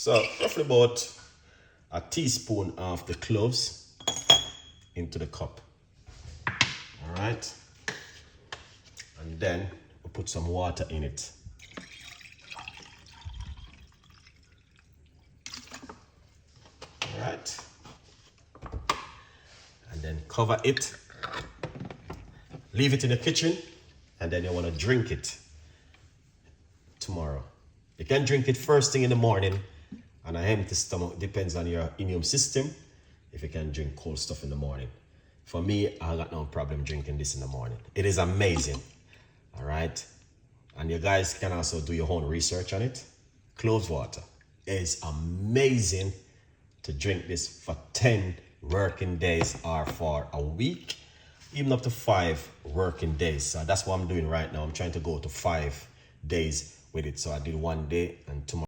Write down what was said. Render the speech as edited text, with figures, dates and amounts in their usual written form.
So roughly about a teaspoon of the cloves into the cup. All right. And then we put some water in it. All right. And then cover it. Leave it in the kitchen, and then you want to drink it tomorrow. You can drink it first thing in the morning on an empty stomach. Depends on your immune system if you can drink cold stuff in the morning. For me, I got no problem drinking this in the morning. It is amazing. All right. And you guys can also do your own research on it. Cloves water is amazing to drink this for 10 working days or for a week, even up to 5 working days. So that's what I'm doing right now. I'm trying to go to 5 days with it. So I did 1 day and tomorrow.